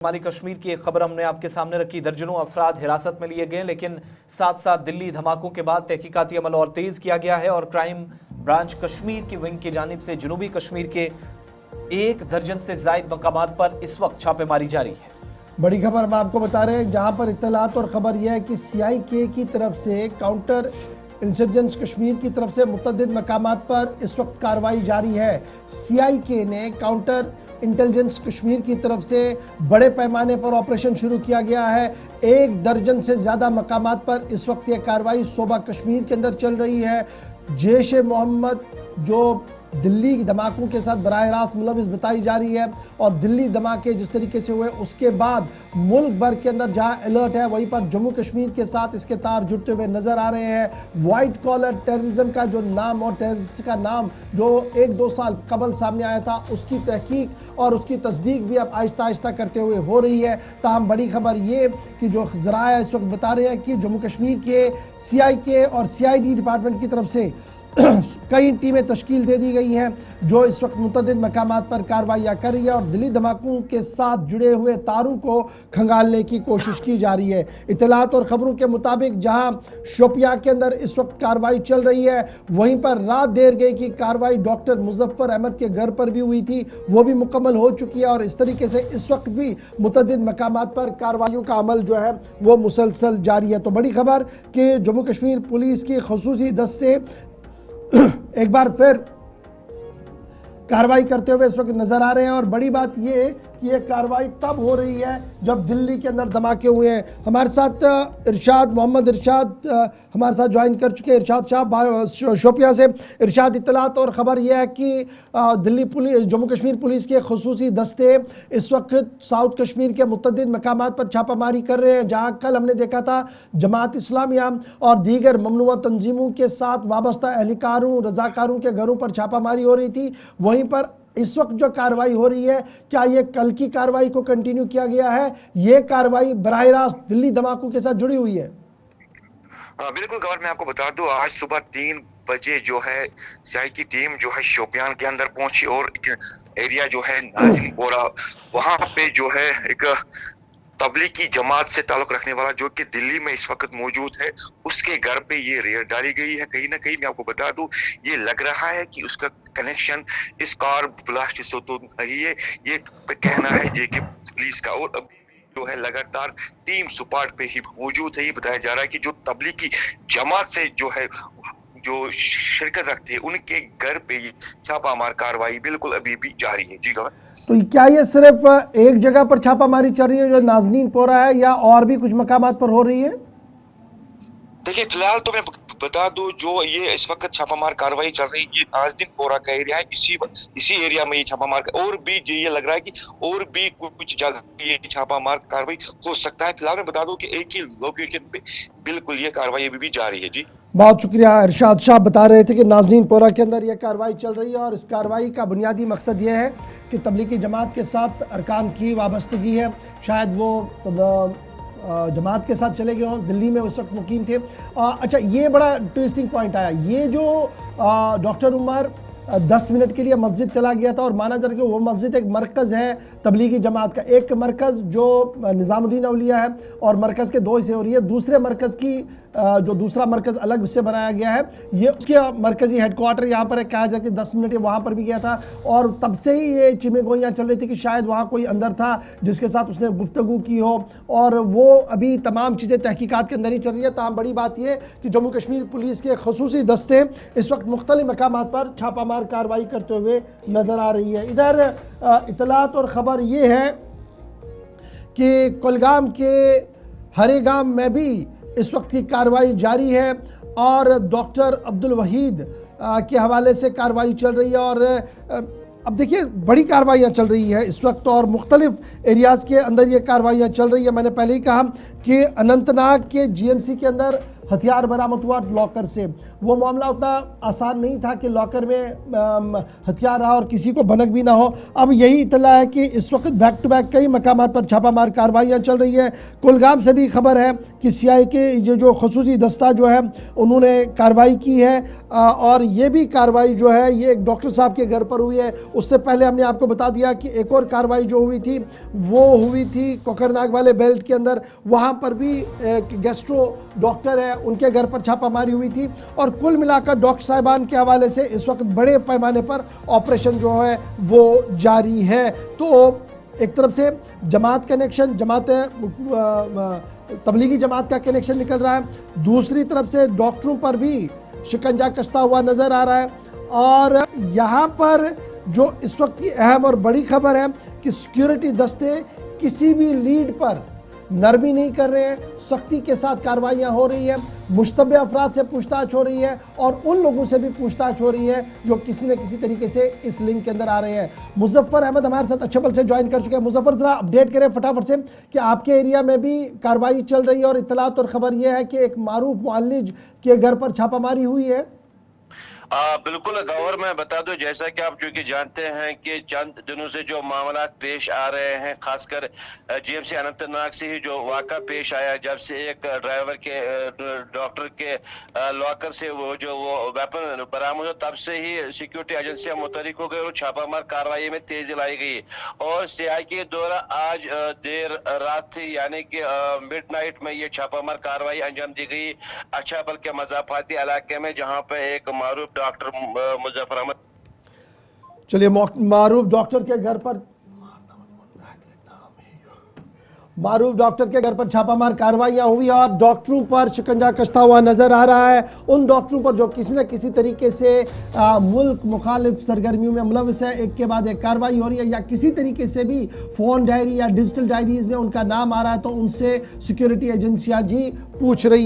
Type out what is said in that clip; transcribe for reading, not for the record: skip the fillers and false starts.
शुमाली कश्मीर की एक खबर हमने आपके सामने रखी। दर्जनों अफराद हिरासत में लिए गए, लेकिन साथ साथ दिल्ली धमाकों के बाद तहकीकाती अमल और तेज किया गया है और क्राइम ब्रांच कश्मीर की विंग की जानिब से जनूबी कश्मीर के 1 दर्जन से जायद मकामात पर इस वक्त छापेमारी जारी है। बड़ी खबर हम आपको बता रहे हैं, जहां पर इत्तलात और खबर यह है कि CIK की तरफ से काउंटर इंसर्जेंस कश्मीर की तरफ से मुतअद्दिद मकामात पर इस वक्त कार्रवाई जारी है। CIK ने काउंटर इंटेलिजेंस कश्मीर की तरफ से बड़े पैमाने पर ऑपरेशन शुरू किया गया है। 1 दर्जन से ज़्यादा मकामात पर इस वक्त ये कार्रवाई सूबा कश्मीर के अंदर चल रही है। जैश ए मोहम्मद जो दिल्ली धमाकों के साथ बराह रास्त मुलविस बताई जा रही है और दिल्ली धमाके जिस तरीके से हुए उसके बाद मुल्क भर के अंदर जहां अलर्ट है, वहीं पर जम्मू कश्मीर के साथ इसके तार जुड़ते हुए नजर आ रहे हैं। वाइट कॉलर टेररिज्म का जो नाम और टेररिस्ट का नाम जो 1-2 साल कबल सामने आया था, उसकी तहकीक और उसकी तस्दीक भी अब आहिस्ता आहिस्ता करते हुए हो रही है। ताहम बड़ी खबर ये कि जो ज़राया इस वक्त बता रहे हैं कि जम्मू कश्मीर के CIK और CID डिपार्टमेंट की तरफ से कई टीमें तश्कील दे दी गई हैं जो इस वक्त मुतअद्दिद मकामात पर कार्रवाइयाँ कर रही है और दिल्ली धमाकों के साथ जुड़े हुए तारों को खंगालने की कोशिश की जा रही है। इत्तलात और ख़बरों के मुताबिक जहां शोपिया के अंदर इस वक्त कार्रवाई चल रही है, वहीं पर रात देर गई कि कार्रवाई डॉक्टर मुजफ्फर अहमद के घर पर भी हुई थी, वो भी मुकम्मल हो चुकी है और इस तरीके से इस वक्त भी मुतअद्दिद मकामात पर कार्रवाइयों का अमल जो है वो मुसलसल जारी है। तो बड़ी खबर कि जम्मू कश्मीर पुलिस की खसूसी दस्ते एक बार फिर कार्रवाई करते हुए इस वक्त नजर आ रहे हैं और बड़ी बात यह है कि यह कार्रवाई तब हो रही है जब दिल्ली के अंदर धमाके हुए हैं। हमारे साथ मोहम्मद इरशाद हमारे साथ ज्वाइन कर चुके हैं। इरशाद साहब शोपिया से। इरशाद, इत्तलात और ख़बर यह है कि दिल्ली पुलिस जम्मू कश्मीर पुलिस के खसूसी दस्ते इस वक्त साउथ कश्मीर के मुतअद्दिद मकामात पर छापामारी कर रहे हैं, जहाँ कल हमने देखा था जमात इस्लामिया और दीगर ममनुआ तंजीमों के साथ वाबस्ता एहलकारों रजाकारों के घरों पर छापामारी हो रही थी। वहीं पर इस वक्त जो कार्रवाई हो रही है, क्या ये कल की कार्रवाई को कंटिन्यू किया गया है? ये कार्रवाई बराह रास्त दिल्ली धमाकों के साथ जुड़ी हुई है? बिल्कुल गौर, मैं आपको बता दूं, आज सुबह 3 बजे जो है CIK की टीम जो है शोपियान के अंदर पहुंची और एरिया जो है नाजिमपोरा, वहां पे जो है एक तबलीगी जमात से ताल्लुक रखने वाला जो कि दिल्ली में इस वक्त मौजूद है, उसके घर पे ये रेड डाली गई है। कहीं ना कहीं मैं आपको बता दूं, ये लग रहा है कि उसका कनेक्शन इस कार ब्लास्ट से तो नहीं है, ये कहना है JK पुलिस का। और अभी जो है लगातार टीम स्पॉट पे ही मौजूद है। ये बताया जा रहा है कि जो तबलीगी जमात से जो है जो शिरकत रखते हैं, उनके घर पे ये छापामार कार्रवाई बिल्कुल अभी भी जारी है। जी गौर, तो क्या ये सिर्फ एक जगह पर छापामारी चल रही है जो नाज़नीन पोरा है, या और भी कुछ मकामात पर हो रही है? देखिए, फिलहाल तो मैं बता दूं, जो ये इस वक्त छापामार कार्रवाई चल रही है, ये नाज़नीन पोरा का एरिया है। इसी एरिया में ये छापामार और भी ये लग रहा है कि और भी कुछ जगह ये छापामार कार्रवाई हो सकता है। फिलहाल मैं बता दूं कि एक ही लोकेशन पे बिल्कुल ये कार्रवाई अभी भी जारी है। जी, बहुत शुक्रिया। इरशाद साहब बता रहे थे कि नाज़नीन पोरा के अंदर यह कार्रवाई चल रही है और इस कार्रवाई का बुनियादी मकसद यह है कि तबलीगी जमात के साथ अरकान की वाबस्तगी है। शायद वो जमात के साथ चले गए हों, दिल्ली में उस वक्त मुकीम थे। अच्छा, ये बड़ा ट्विस्टिंग पॉइंट आया, ये जो डॉक्टर उमर 10 मिनट के लिए मस्जिद चला गया था और माना जा रहा है कि वो मस्जिद एक मरकज़ है तबलीगी जमात का। एक मरकज़ जो निज़ामुद्दीन औलिया है और मरकज़ के 2 हिस्से हो रही है, दूसरे मरकज़ की जो दूसरा मरकज़ अलग से बनाया गया है, ये उसके मरकज़ी हेडक्वार्टर यहाँ पर कहा जाए कि 10 मिनट वहाँ पर भी गया था और तब से ही ये चिमेगोइयाँ चल रही थी कि शायद वहाँ कोई अंदर था जिसके साथ उसने गुफ्तगू की हो, और वो अभी तमाम चीज़ें तहकीकात के अंदर ही चल रही है। तमाम बड़ी बात यह कि जम्मू कश्मीर पुलिस के खसूसी दस्ते इस वक्त मुख्तलिफ मकामात पर छापामार कार्रवाई करते हुए नज़र आ रही है। इधर इत्तलात और ख़बर ये है कि कुलगाम के हरेगाम में भी इस वक्त की कार्रवाई जारी है और डॉक्टर अब्दुल वहीद के हवाले से कार्रवाई चल रही है। और अब देखिए, बड़ी कार्रवाइयाँ चल रही हैं इस वक्त और मुख्तलिफ एरियाज़ के अंदर ये कार्रवाइयाँ चल रही है। मैंने पहले ही कहा कि अनंतनाग के GMC के अंदर हथियार बरामद हुआ लॉकर से। वो मामला उतना आसान नहीं था कि लॉकर में हथियार रहा और किसी को भनक भी ना हो। अब यही इतला है कि इस वक्त बैक टू बैक कई मकामात पर छापामार कार्रवाइयाँ चल रही है। कुलगाम से भी खबर है कि सीआई के ये जो खसूसी दस्ता जो है उन्होंने कार्रवाई की है और ये भी कार्रवाई जो है ये एक डॉक्टर साहब के घर पर हुई है। उससे पहले हमने आपको बता दिया कि एक और कार्रवाई जो हुई थी वो हुई थी कोकरनाग वाले बेल्ट के अंदर, वहाँ पर भी गैस्ट्रो डॉक्टर है उनके घर पर छापामारी हुई थी। और कुल मिलाकर डॉक्टर साहिबान के हवाले से इस वक्त बड़े पैमाने पर ऑपरेशन जो है वो जारी है। तो एक तरफ से जमात कनेक्शन, जमात तबलीगी जमात का कनेक्शन निकल रहा है, दूसरी तरफ से डॉक्टरों पर भी शिकंजा कसता हुआ नजर आ रहा है। और यहाँ पर जो इस वक्त की अहम और बड़ी खबर है कि सिक्योरिटी दस्ते किसी भी लीड पर नरमी नहीं कर रहे हैं, सख्ती के साथ कार्रवाइयाँ हो रही है, मुश्तबे अफराद से पूछताछ हो रही है और उन लोगों से भी पूछताछ हो रही है जो किसी न किसी तरीके से इस लिंक के अंदर आ रहे हैं। मुजफ्फर अहमद हमारे साथ अच्छे पल से ज्वाइन कर चुके हैं। मुजफ्फर, जरा अपडेट करें फटाफट से कि आपके एरिया में भी कार्रवाई चल रही है और इतलात और खबर यह है कि एक मारूफ मुअल्लिज के घर पर छापामारी हुई है। बिल्कुल गौर, मैं बता दूं, जैसा कि आप चूंकि जानते हैं कि चंद दिनों से जो मामला पेश आ रहे हैं, खासकर जीएमसी अनंतनाग से ही जो वाक़ा पेश आया जब से एक ड्राइवर के डॉक्टर के लॉकर से वो वेपन बरामद हो, तब से ही सिक्योरिटी एजेंसियां मुतहरिक हो गई और छापामार कार्रवाई में तेजी लाई गई। और सीआई के दौरा आज देर रात थी, यानी कि मिडनाइट में ये छापामार कार्रवाई अंजाम दी गई अच्छाबल के मज़ाफाती इलाके में, जहां पे एक मारूफ डॉक्टर मुजफ्फर अहमद, चलिए मारूफ डॉक्टर के घर पर छापामार कार्रवाइयां हुई और डॉक्टरों पर शिकंजा कसता हुआ नजर आ रहा है। उन डॉक्टरों पर जो किसी न किसी तरीके से मुल्क मुखालिफ सरगर्मियों में मुलविस है, एक के बाद एक कार्रवाई हो रही है या किसी तरीके से भी फोन डायरी या डिजिटल डायरीज में उनका नाम आ रहा है, तो उनसे सिक्योरिटी एजेंसियां जी पूछ रही